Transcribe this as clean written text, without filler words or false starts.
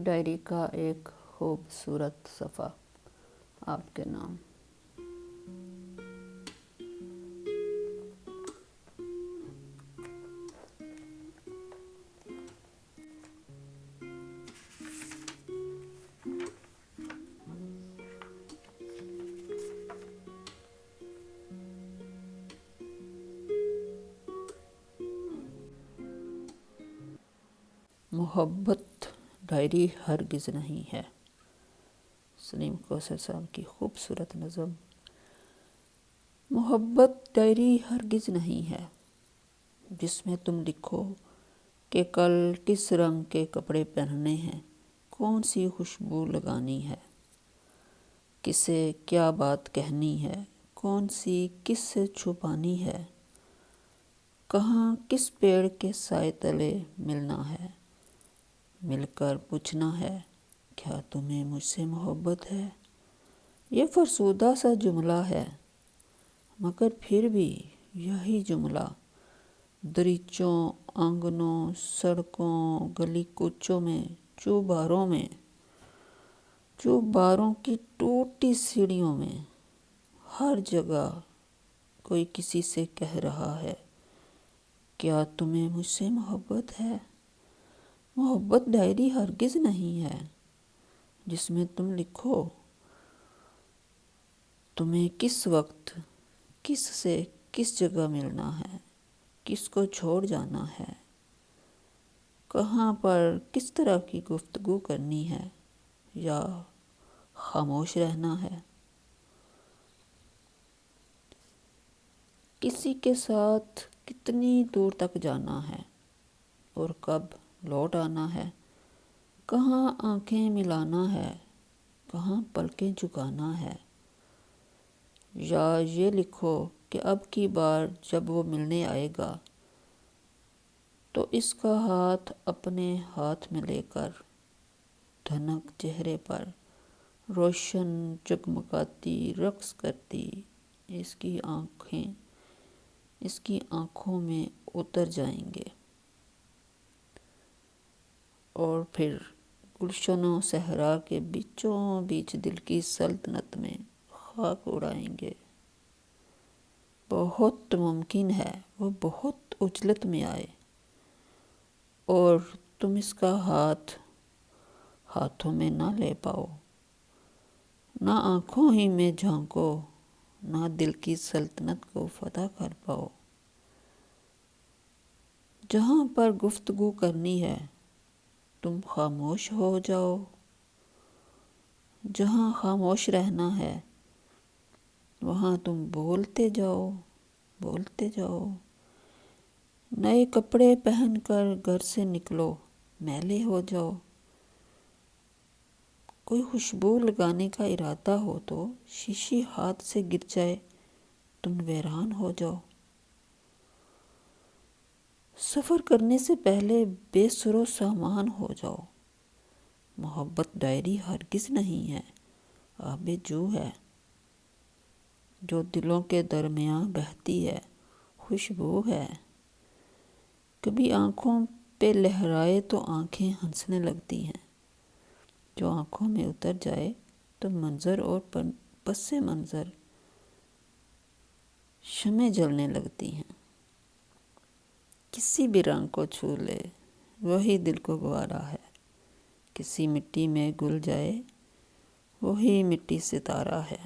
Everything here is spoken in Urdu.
ڈائری کا ایک خوبصورت صفحہ آپ کے نام۔ محبت ڈائری ہرگز نہیں ہے۔ سلیم کوثر صاحب کی خوبصورت نظم۔ محبت ڈائری ہرگز نہیں ہے جس میں تم لکھو کہ کل کس رنگ کے کپڑے پہننے ہیں، کون سی خوشبو لگانی ہے، کسے کیا بات کہنی ہے، کون سی کس سے چھپانی ہے، کہاں کس پیڑ کے سائے تلے ملنا ہے، مل کر پوچھنا ہے کیا تمہیں مجھ سے محبت ہے۔ یہ فرسودہ سا جملہ ہے، مگر پھر بھی یہی جملہ دریچوں، آنگنوں، سڑکوں، گلی کوچوں میں، چوباروں کی ٹوٹی سیڑھیوں میں، ہر جگہ کوئی کسی سے کہہ رہا ہے کیا تمہیں مجھ سے محبت ہے۔ محبت ڈائری ہرگز نہیں ہے جس میں تم لکھو تمہیں کس وقت، کس سے کس جگہ ملنا ہے، کس کو چھوڑ جانا ہے، کہاں پر کس طرح کی گفتگو کرنی ہے یا خاموش رہنا ہے، کسی کے ساتھ کتنی دور تک جانا ہے اور کب لوٹ آنا ہے، کہاں آنکھیں ملانا ہے، کہاں پلکیں جھکانا ہے، یا یہ لکھو کہ اب کی بار جب وہ ملنے آئے گا تو اس کا ہاتھ اپنے ہاتھ میں لے کر دھنک چہرے پر روشن جگمگاتی رقص کرتی اس کی آنکھوں میں اتر جائیں گے اور پھر گلشن و صحرا کے بیچوں بیچ دل کی سلطنت میں خاک اڑائیں گے۔ بہت ممکن ہے وہ بہت عجلت میں آئے اور تم اس کا ہاتھوں میں نہ لے پاؤ، نہ آنکھوں ہی میں جھانکو، نہ دل کی سلطنت کو فتح کر پاؤ۔ جہاں پر گفتگو کرنی ہے تم خاموش ہو جاؤ، جہاں خاموش رہنا ہے وہاں تم بولتے جاؤ۔ نئے کپڑے پہن کر گھر سے نکلو، میلے ہو جاؤ۔ کوئی خوشبو لگانے کا ارادہ ہو تو شیشی ہاتھ سے گر جائے، تم ویران ہو جاؤ۔ سفر کرنے سے پہلے بے سر و سامان ہو جاؤ۔ محبت ڈائری ہرگز نہیں ہے، آب جو ہے جو دلوں کے درمیان بہتی ہے، خوشبو ہے۔ کبھی آنکھوں پہ لہرائے تو آنکھیں ہنسنے لگتی ہیں، جو آنکھوں میں اتر جائے تو منظر اور پس منظر شمع جلنے لگتی ہیں۔ کسی بھی رنگ کو چھو لے وہی دل کو گوارا ہے، کسی مٹی میں گل جائے وہی مٹی ستارہ ہے۔